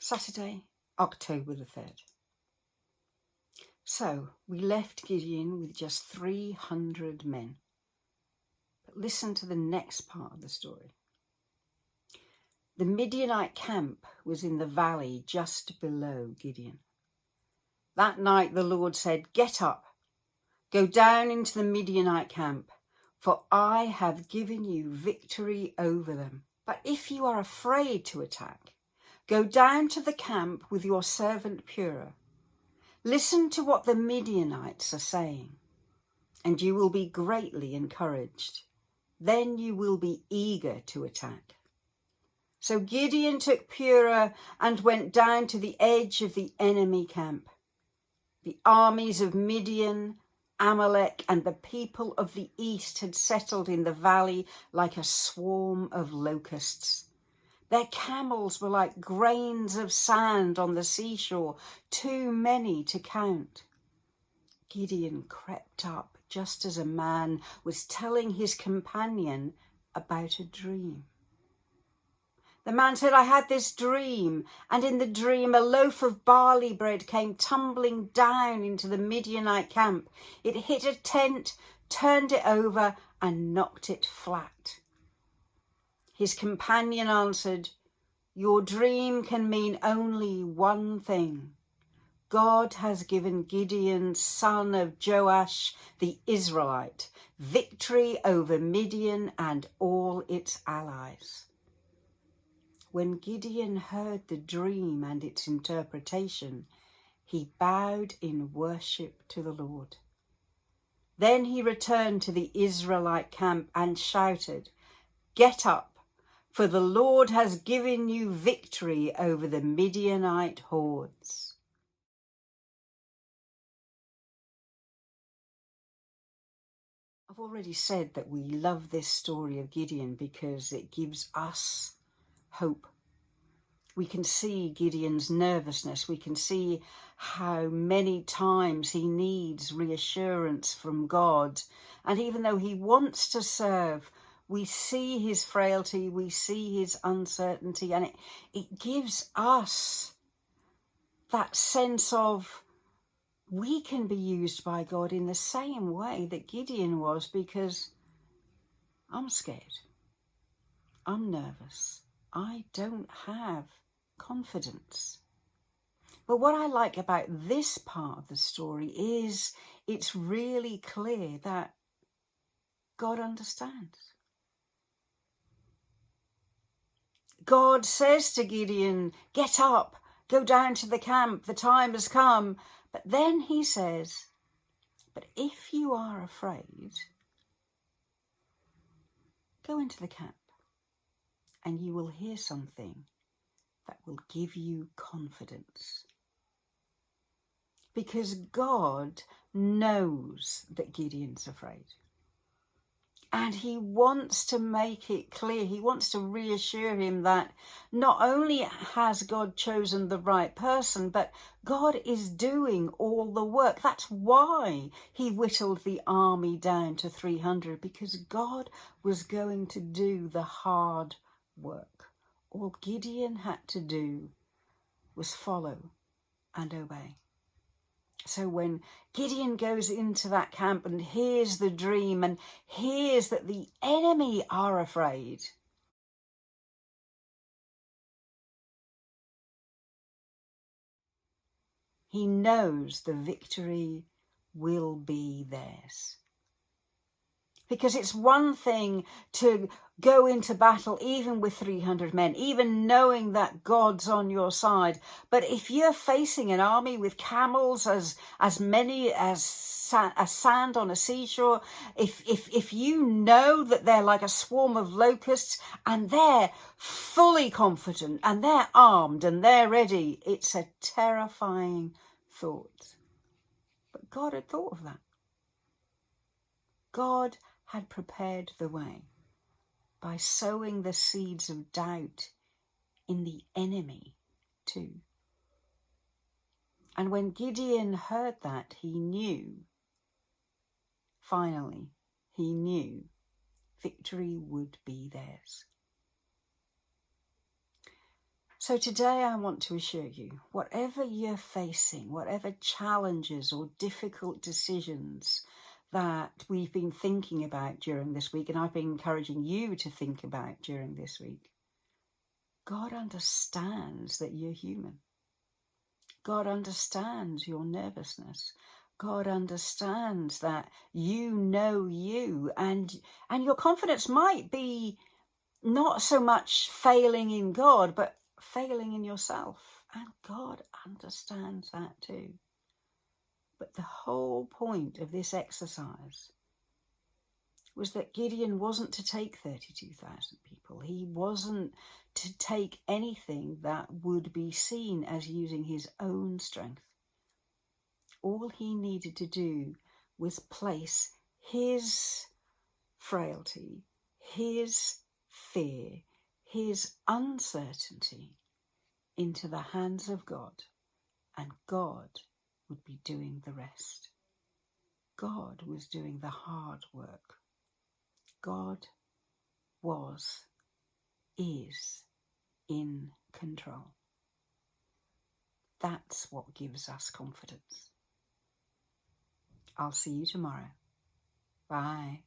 Saturday, October the 3rd. So we left Gideon with just 300 men. But listen to the next part of the story. The Midianite camp was in the valley just below Gideon. That night the Lord said, "Get up, go down into the Midianite camp, for I have given you victory over them. But if you are afraid to attack, go down to the camp with your servant Purah. Listen to what the Midianites are saying, and you will be greatly encouraged. Then you will be eager to attack." So Gideon took Purah and went down to the edge of the enemy camp. The armies of Midian, Amalek, and the people of the east had settled in the valley like a swarm of locusts. Their camels were like grains of sand on the seashore, too many to count. Gideon crept up just as a man was telling his companion about a dream. The man said, "I had this dream, and in the dream a loaf of barley bread came tumbling down into the Midianite camp. It hit a tent, turned it over, and knocked it flat." His companion answered, "Your dream can mean only one thing. God has given Gideon, son of Joash, the Israelite, victory over Midian and all its allies." When Gideon heard the dream and its interpretation, he bowed in worship to the Lord. Then he returned to the Israelite camp and shouted, "Get up, for the Lord has given you victory over the Midianite hordes." I've already said that we love this story of Gideon because it gives us hope. We can see Gideon's nervousness. We can see how many times he needs reassurance from God. And even though he wants to serve, we see his frailty, we see his uncertainty, and it gives us that sense of we can be used by God in the same way that Gideon was, because I'm scared, I'm nervous, I don't have confidence. But what I like about this part of the story is it's really clear that God understands. God says to Gideon, "Get up, go down to the camp, the time has come." But then he says, "But if you are afraid, go into the camp and you will hear something that will give you confidence." Because God knows that Gideon's afraid. And he wants to make it clear, he wants to reassure him that not only has God chosen the right person, but God is doing all the work. That's why he whittled the army down to 300, because God was going to do the hard work. All Gideon had to do was follow and obey. So when Gideon goes into that camp and hears the dream and hears that the enemy are afraid, he knows the victory will be theirs. Because it's one thing to go into battle even with 300 men, even knowing that God's on your side. But if you're facing an army with camels as many as sand on a seashore, if you know that they're like a swarm of locusts and they're fully confident and they're armed and they're ready, it's a terrifying thought. But God had thought of that. God had prepared the way by sowing the seeds of doubt in the enemy too. And when Gideon heard that, he knew, finally, he knew victory would be theirs. So today I want to assure you, whatever you're facing, whatever challenges or difficult decisions that we've been thinking about during this week, and I've been encouraging you to think about during this week, God understands that you're human. God understands your nervousness. God understands that you know you, and your confidence might be not so much failing in God, but failing in yourself. And God understands that too. But the whole point of this exercise was that Gideon wasn't to take 32,000 people. He wasn't to take anything that would be seen as using his own strength. All he needed to do was place his frailty, his fear, his uncertainty into the hands of God, and God would be doing the rest. God was doing the hard work. God is in control. That's what gives us confidence. I'll see you tomorrow. Bye.